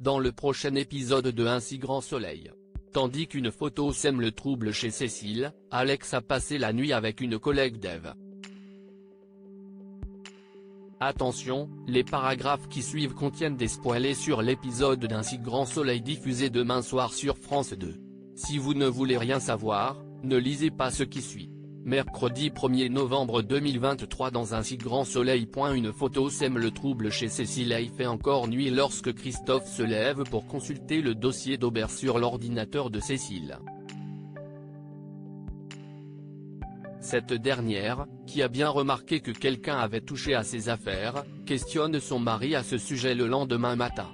dans le prochain épisode de Un si grand soleil. Tandis qu'une photo sème le trouble chez Cécile, Alex a passé la nuit avec une collègue d'Ève. Attention, les paragraphes qui suivent contiennent des spoilers sur l'épisode d'Un si grand soleil diffusé demain soir sur France 2. Si vous ne voulez rien savoir, ne lisez pas ce qui suit. Mercredi 1er novembre 2023 dans Un si grand soleil. Une photo sème le trouble chez Cécile. Il fait encore nuit lorsque Christophe se lève pour consulter le dossier d'Aubert sur l'ordinateur de Cécile. Cette dernière, qui a bien remarqué que quelqu'un avait touché à ses affaires, questionne son mari à ce sujet le lendemain matin.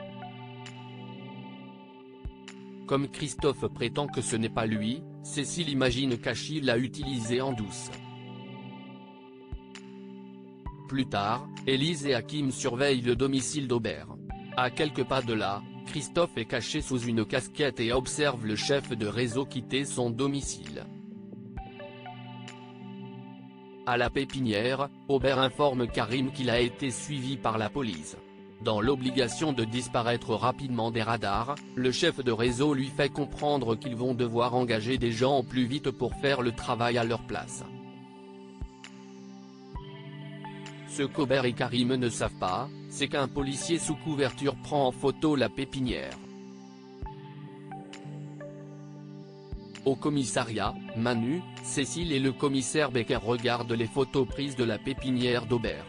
Comme Christophe prétend que ce n'est pas lui, Cécile imagine qu'Achille l'a utilisé en douce. Plus tard, Élise et Hakim surveillent le domicile d'Aubert. À quelques pas de là, Christophe est caché sous une casquette et observe le chef de réseau quitter son domicile. À la pépinière, Aubert informe Karim qu'il a été suivi par la police. Dans l'obligation de disparaître rapidement des radars, le chef de réseau lui fait comprendre qu'ils vont devoir engager des gens au plus vite pour faire le travail à leur place. Ce qu'Aubert et Karim ne savent pas, c'est qu'un policier sous couverture prend en photo la pépinière. Au commissariat, Manu, Cécile et le commissaire Becker regardent les photos prises de la pépinière d'Aubert.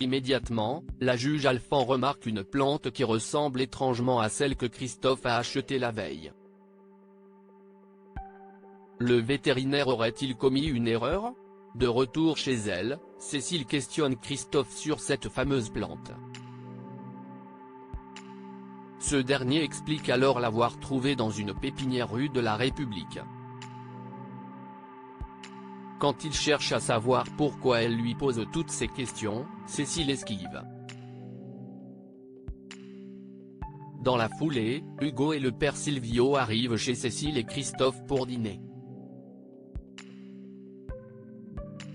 Immédiatement, la juge Alphand remarque une plante qui ressemble étrangement à celle que Christophe a achetée la veille. Le vétérinaire aurait-il commis une erreur? De retour chez elle, Cécile questionne Christophe sur cette fameuse plante. Ce dernier explique alors l'avoir trouvée dans une pépinière rue de la République. Quand il cherche à savoir pourquoi elle lui pose toutes ces questions, Cécile esquive. Dans la foulée, Hugo et le père Silvio arrivent chez Cécile et Christophe pour dîner.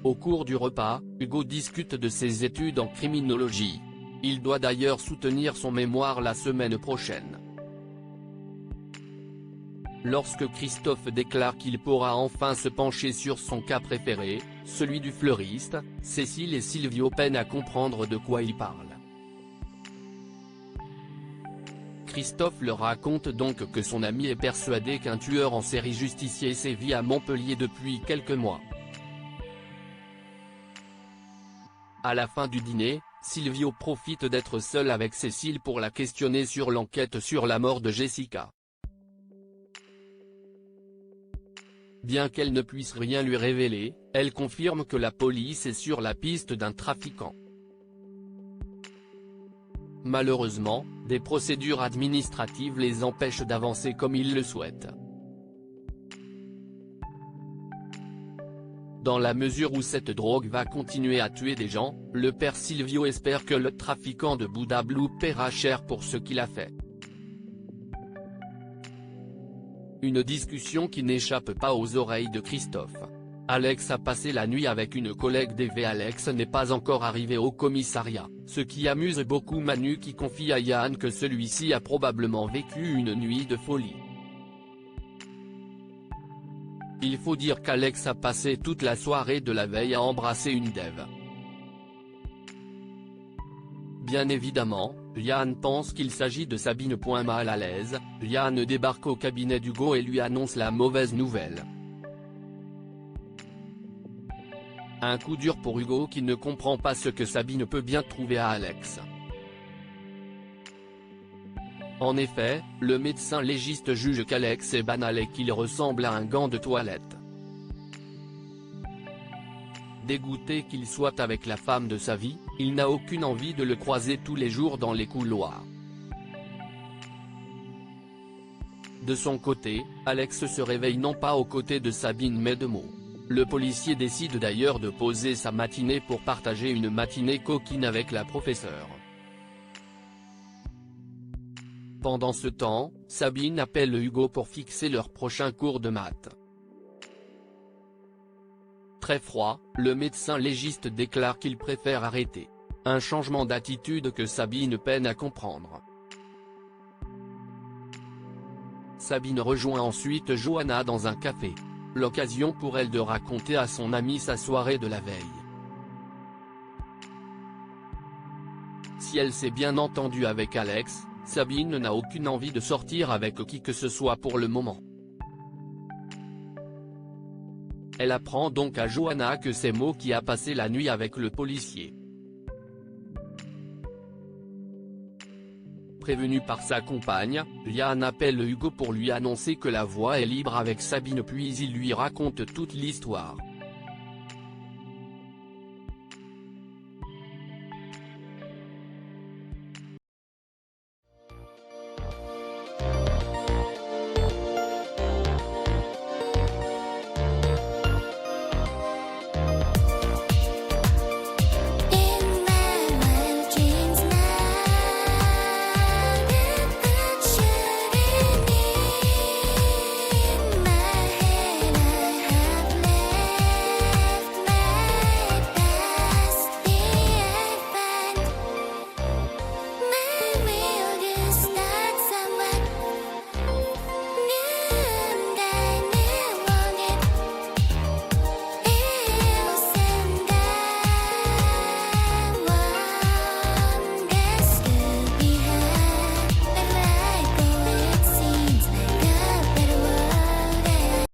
Au cours du repas, Hugo discute de ses études en criminologie. Il doit d'ailleurs soutenir son mémoire la semaine prochaine. Lorsque Christophe déclare qu'il pourra enfin se pencher sur son cas préféré, celui du fleuriste, Cécile et Silvio peinent à comprendre de quoi il parle. Christophe leur raconte donc que son ami est persuadé qu'un tueur en série justicier sévit à Montpellier depuis quelques mois. À la fin du dîner, Silvio profite d'être seul avec Cécile pour la questionner sur l'enquête sur la mort de Jessica. Bien qu'elle ne puisse rien lui révéler, elle confirme que la police est sur la piste d'un trafiquant. Malheureusement, des procédures administratives les empêchent d'avancer comme ils le souhaitent. Dans la mesure où cette drogue va continuer à tuer des gens, le père Silvio espère que le trafiquant de Bouddha Blue paiera cher pour ce qu'il a fait. Une discussion qui n'échappe pas aux oreilles de Christophe. Alex a passé la nuit avec une collègue d'Ève. Alex n'est pas encore arrivé au commissariat, ce qui amuse beaucoup Manu qui confie à Yann que celui-ci a probablement vécu une nuit de folie. Il faut dire qu'Alex a passé toute la soirée de la veille à embrasser une d'Ève. Bien évidemment, Yann pense qu'il s'agit de Sabine. Mal à l'aise, Yann débarque au cabinet d'Hugo et lui annonce la mauvaise nouvelle. Un coup dur pour Hugo qui ne comprend pas ce que Sabine peut bien trouver à Alex. En effet, le médecin légiste juge qu'Alex est banal et qu'il ressemble à un gant de toilette. Dégoûté qu'il soit avec la femme de sa vie, il n'a aucune envie de le croiser tous les jours dans les couloirs. De son côté, Alex se réveille non pas aux côtés de Sabine mais de Mo. Le policier décide d'ailleurs de poser sa matinée pour partager une matinée coquine avec la professeure. Pendant ce temps, Sabine appelle Hugo pour fixer leur prochain cours de maths. Très froid, le médecin légiste déclare qu'il préfère arrêter. Un changement d'attitude que Sabine peine à comprendre. Sabine rejoint ensuite Johanna dans un café. L'occasion pour elle de raconter à son amie sa soirée de la veille. Si elle s'est bien entendue avec Alex, Sabine n'a aucune envie de sortir avec qui que ce soit pour le moment. Elle apprend donc à Johanna que c'est Mo qui a passé la nuit avec le policier. Prévenue par sa compagne, Liane appelle Hugo pour lui annoncer que la voie est libre avec Sabine puis il lui raconte toute l'histoire.